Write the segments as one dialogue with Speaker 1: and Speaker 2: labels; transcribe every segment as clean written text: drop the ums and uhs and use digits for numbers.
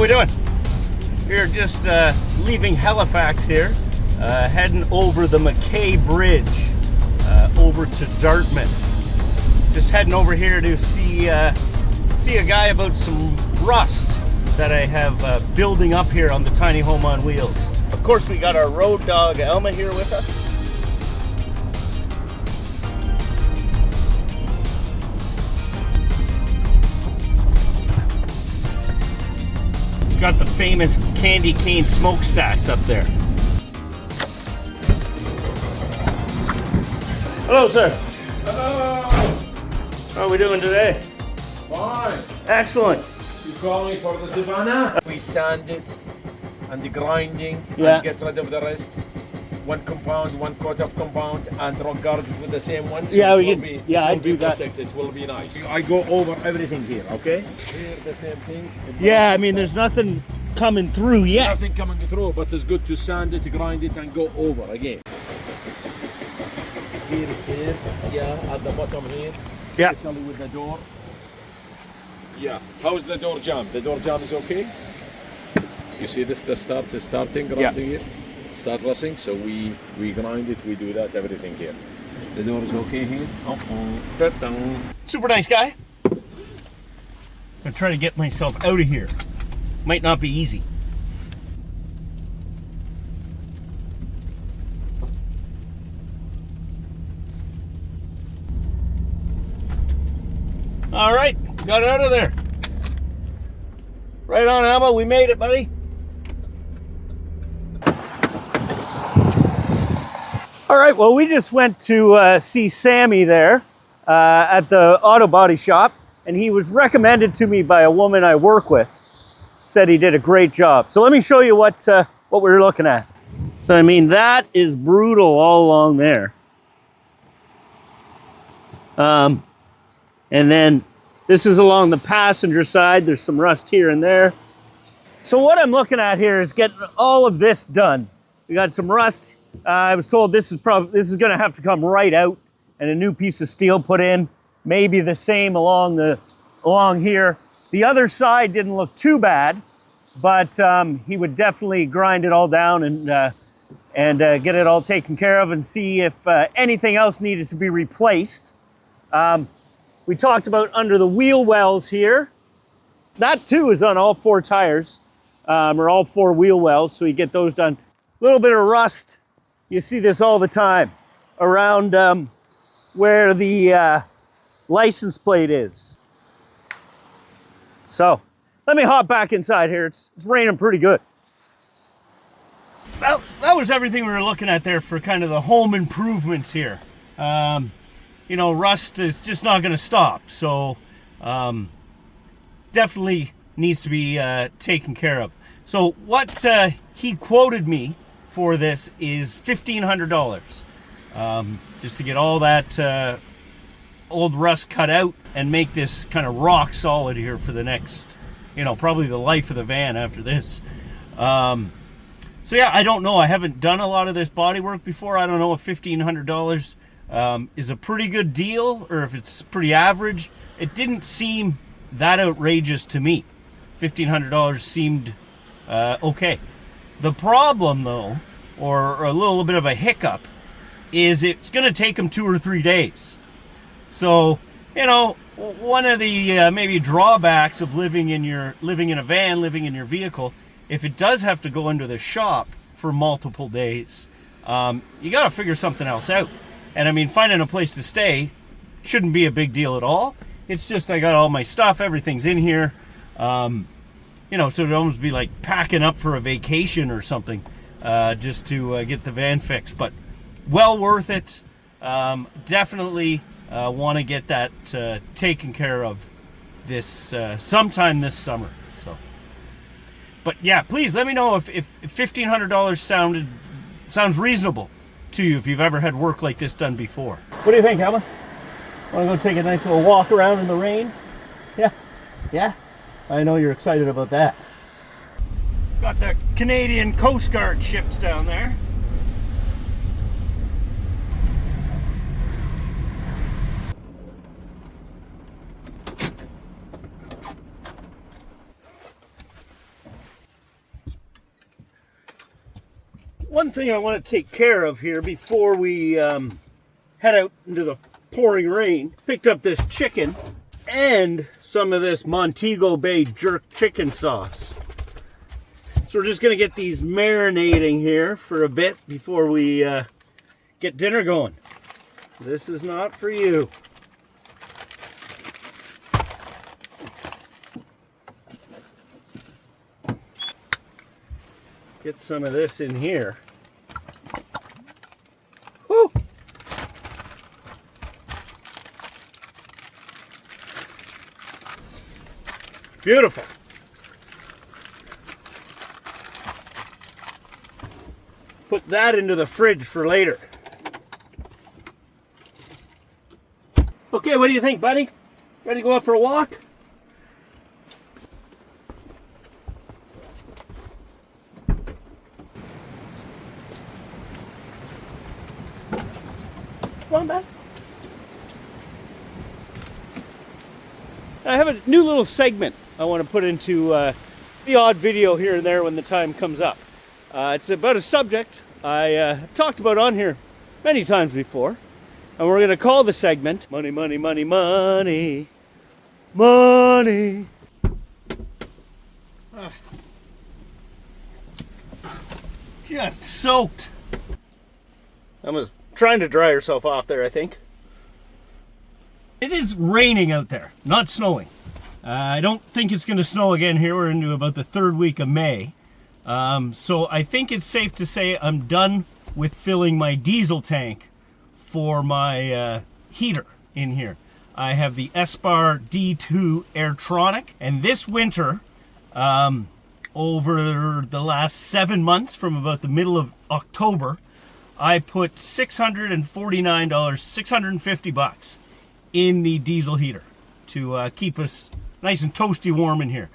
Speaker 1: we doing? We're just leaving Halifax here, heading over the McKay Bridge, over to Dartmouth. Just heading over here to see a guy about some rust that I have building up here on the tiny home on wheels. Of course, we got our road dog Alma here with us. Got the famous candy cane smokestacks up there. Hello, sir.
Speaker 2: Hello.
Speaker 1: How are we doing today?
Speaker 2: Fine.
Speaker 1: Excellent.
Speaker 2: You call me for the Savannah? We sand it and the grinding
Speaker 1: Yeah.
Speaker 2: and get rid of the rest. One compound, one coat of compound, and rock guard it with the same one. So
Speaker 1: Yeah,
Speaker 2: it
Speaker 1: we
Speaker 2: will
Speaker 1: can-
Speaker 2: be,
Speaker 1: yeah,
Speaker 2: it
Speaker 1: I
Speaker 2: will
Speaker 1: do
Speaker 2: be
Speaker 1: that.
Speaker 2: protected. It will be nice. I go over everything here, okay? Here the same thing.
Speaker 1: Yeah, I mean, there's nothing coming through yet.
Speaker 2: Nothing coming through, but it's good to sand it, grind it, and go over again. Here, yeah, at the bottom here.
Speaker 1: Yeah.
Speaker 2: Especially with the door. Yeah. How's the door jam? The door jam is okay? You see this, the start is starting, rusting here? Start rusting, so we grind it, we do that, everything here. The door is okay here?
Speaker 1: Super nice guy. I'm gonna try to get myself out of here. Might not be easy. All right, got it out of there. Right on, Alma, we made it, buddy. All right, well, we just went to see Sammy there at the auto body shop, and he was recommended to me by a woman I work with. Said he did a great job. So let me show you what we were looking at. So, I mean, that is brutal all along there. And then this is along the passenger side. There's some rust here and there. So what I'm looking at here is getting all of this done. We got some rust. I was told this is going to have to come right out and a new piece of steel put in. Maybe the same along here. The other side didn't look too bad, but he would definitely grind it all down and get it all taken care of and see if anything else needed to be replaced. We talked about under the wheel wells here. That too is on all four tires, or all four wheel wells, so you get those done. A little bit of rust. You see this all the time around where the license plate is. So let me hop back inside here. It's raining pretty good. Well, that was everything we were looking at there for kind of the home improvements here. You know, rust is just not going to stop. So definitely needs to be taken care of. So what he quoted me for this is $1,500, just to get all that old rust cut out and make this kind of rock solid here for the next, you know, probably the life of the van after this. So yeah, I don't know. I haven't done a lot of this body work before. I don't know if $1,500 is a pretty good deal or if it's pretty average. It didn't seem that outrageous to me. $1,500 seemed okay. The problem, though, or a little bit of a hiccup, is it's going to take them 2 or 3 days. So, you know, one of the maybe drawbacks of living in a van, living in your vehicle, if it does have to go into the shop for multiple days, you got to figure something else out. And I mean, finding a place to stay shouldn't be a big deal at all. It's just I got all my stuff, everything's in here. You know, so it'd almost be like packing up for a vacation or something, just to get the van fixed. But well worth it. Definitely want to get that taken care of this sometime this summer. So, but yeah, please let me know if $1,500 sounds reasonable to you if you've ever had work like this done before. What do you think, Alma? Want to go take a nice little walk around in the rain? Yeah, yeah. I know you're excited about that. Got the Canadian Coast Guard ships down there. one thing I want to take care of here before we head out into the pouring rain. Picked up this chicken and some of this Montego Bay jerk chicken sauce. So we're just going to get these marinating here for a bit before we get dinner going. This is not for you. Get some of this in here. Woo! Beautiful. Put that into the fridge for later. Okay, what do you think, buddy? Ready to go out for a walk? Come on, bud. I have a new little segment I want to put into the odd video here and there when the time comes up. It's about a subject I have talked about on here many times before. And we're going to call the segment Money, Money, Money, Money, Money. Just soaked. I was trying to dry herself off there, I think. It is raining out there, not snowing. I don't think it's going to snow again here. We're into about the third week of May. So I think it's safe to say I'm done with filling my diesel tank for my heater in here. I have the Espar D2 Airtronic, and this winter, over the last 7 months, from about the middle of October, I put $649, $650 in the diesel heater to keep us nice and toasty warm in here.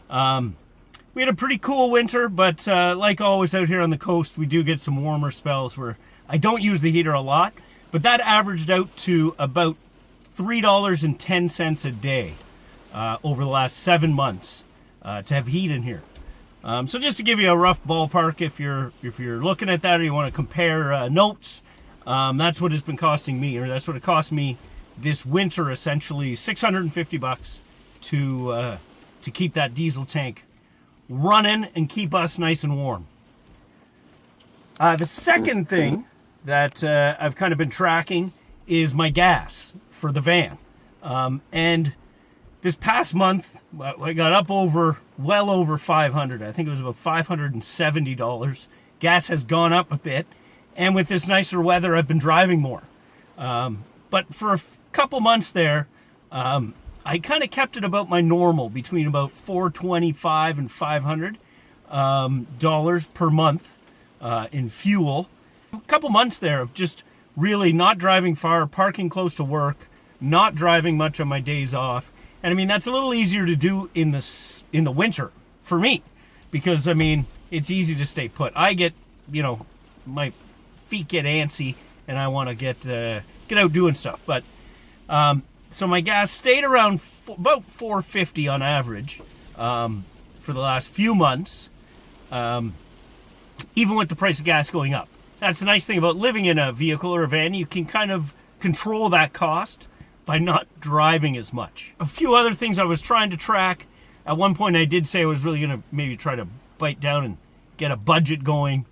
Speaker 1: We had a pretty cool winter, but like always out here on the coast, we do get some warmer spells where I don't use the heater a lot. But that averaged out to about $3.10 a day over the last 7 months to have heat in here. So just to give you a rough ballpark, if you're looking at that or you want to compare notes, that's what it's been costing me, or that's what it cost me this winter, essentially $650 to keep that diesel tank running and keep us nice and warm. The second thing that I've kind of been tracking is my gas for the van. And this past month, I got up well over 500. I think it was about $570. Gas has gone up a bit. And with this nicer weather, I've been driving more. But for a couple months there, I kind of kept it about my normal, between about $425 and $500 dollars per month in fuel. A couple months there of just really not driving far, parking close to work, not driving much on my days off. And I mean, that's a little easier to do in the winter for me, because I mean, it's easy to stay put. I get, my feet get antsy and I want to get out doing stuff. But so my gas stayed around about $4.50 on average for the last few months, even with the price of gas going up. That's the nice thing about living in a vehicle or a van. You can kind of control that cost by not driving as much. A few other things I was trying to track. At one point I did say I was really going to maybe try to bite down and get a budget going.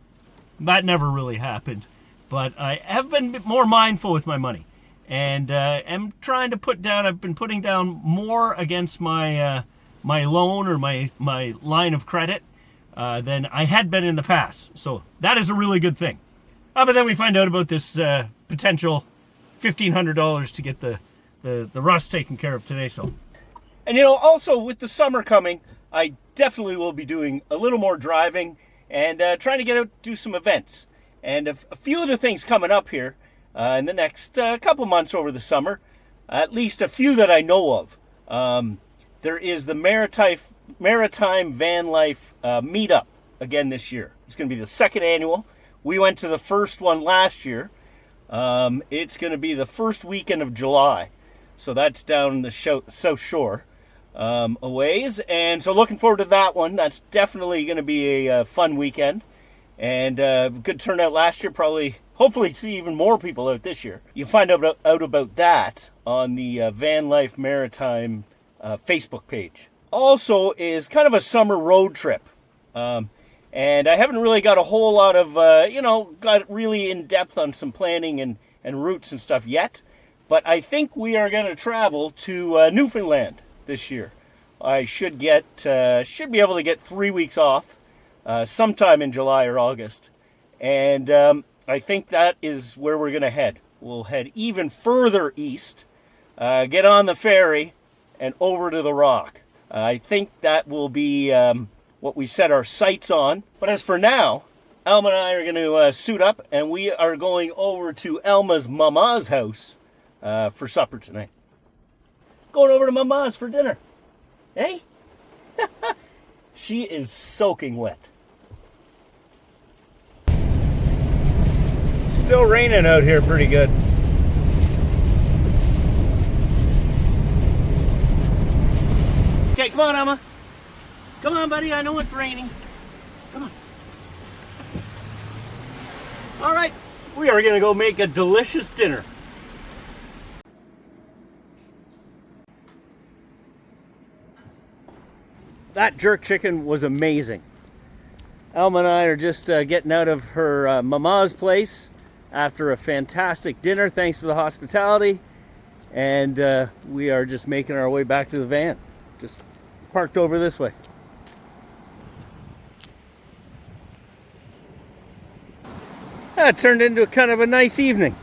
Speaker 1: That never really happened. But I have been more mindful with my money. And am trying to I've been putting down more against my my loan or my line of credit than I had been in the past. So that is a really good thing. But then we find out about this potential $1,500 to get the rust taken care of today. So, and also with the summer coming, I definitely will be doing a little more driving and trying to get out, do some events. And a few other things coming up here in the next couple months over the summer, at least a few that I know of. There is the Maritime Vanlife meetup again this year. It's going to be the second annual. We went to the first one last year. It's going to be the first weekend of July. So that's down the South Shore a ways. And so looking forward to that one. That's definitely going to be a fun weekend. And good turnout last year. Probably, hopefully, see even more people out this year. You find out about that on the Vanlife Maritime Facebook page. Also, is kind of a summer road trip. And I haven't really got a whole lot of, got really in depth on some planning and routes and stuff yet. But I think we are going to travel to Newfoundland this year. I should be able to get 3 weeks off sometime in July or August. And I think that is where we're going to head. We'll head even further east, get on the ferry, and over to the Rock. I think that will be what we set our sights on. But as for now, Alma and I are going to suit up, and we are going over to Alma's mama's house for supper tonight. Going over to mama's for dinner. Hey? She is soaking wet. Still raining out here pretty good. Okay, come on, Alma. Come on, buddy. I know it's raining. Come on. All right. We are going to go make a delicious dinner. That jerk chicken was amazing. Alma and I are just getting out of her mama's place after a fantastic dinner. Thanks for the hospitality. And we are just making our way back to the van. Just parked over this way. That turned into kind of a nice evening.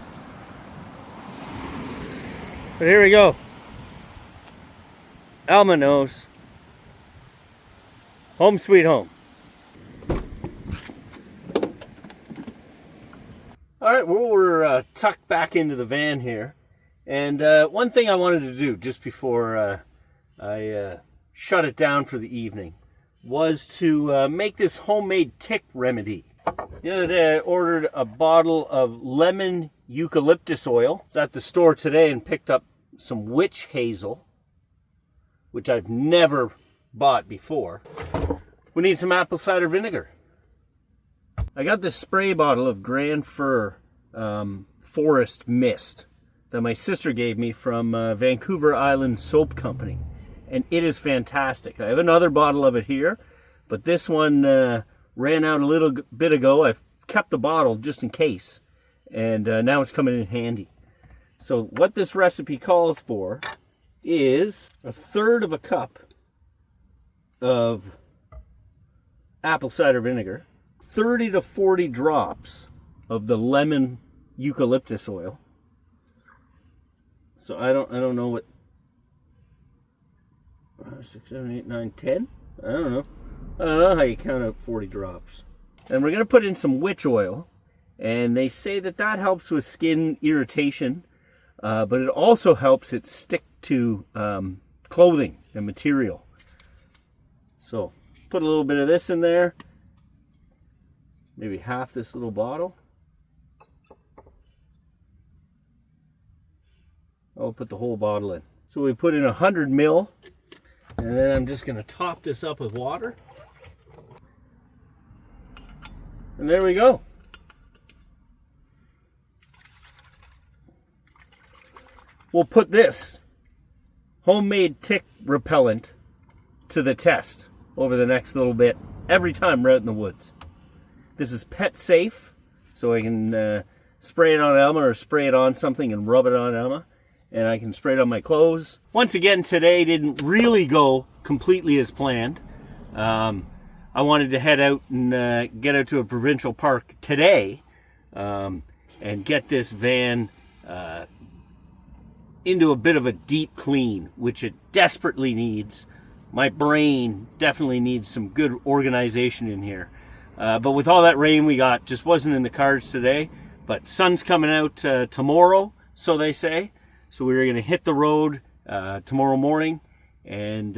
Speaker 1: But here we go. Alma knows. Home sweet home. All right, well, we're tucked back into the van here. And one thing I wanted to do just before I shut it down for the evening was to make this homemade tick remedy. The other day I ordered a bottle of lemon eucalyptus oil. I was at the store today and picked up some witch hazel, which I've never bought before. We need some apple cider vinegar. I got this spray bottle of Grand Fir Forest Mist that my sister gave me from Vancouver Island Soap Company. And it is fantastic. I have another bottle of it here, but this one ran out a little bit ago. I've kept the bottle just in case, and now it's coming in handy. So what this recipe calls for is 1/3 of a cup of apple cider vinegar, 30 to 40 drops of the lemon eucalyptus oil. So I don't know what 6, 7, 8, 9, 10. I don't know how you count out 40 drops. And we're going to put in some witch oil, and they say that helps with skin irritation, but it also helps it stick to clothing and material. So put a little bit of this in there, maybe half this little bottle. I'll put the whole bottle in. So we put in 100 ml, and then I'm just going to top this up with water. And there we go. We'll put this homemade tick repellent to the test over the next little bit, every time we're out in the woods. This is pet safe, so I can spray it on Alma or spray it on something and rub it on Alma. And I can spray it on my clothes. Once again, today didn't really go completely as planned. I wanted to head out and get out to a provincial park today and get this van into a bit of a deep clean, which it desperately needs. My brain definitely needs some good organization in here. But with all that rain we got, just wasn't in the cards today. But sun's coming out tomorrow, so they say. So we're going to hit the road tomorrow morning and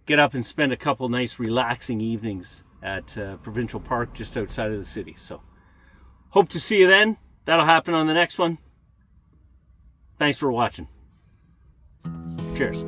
Speaker 1: get up and spend a couple nice relaxing evenings at Provincial Park just outside of the city. So hope to see you then. That'll happen on the next one. Thanks for watching. Cheers.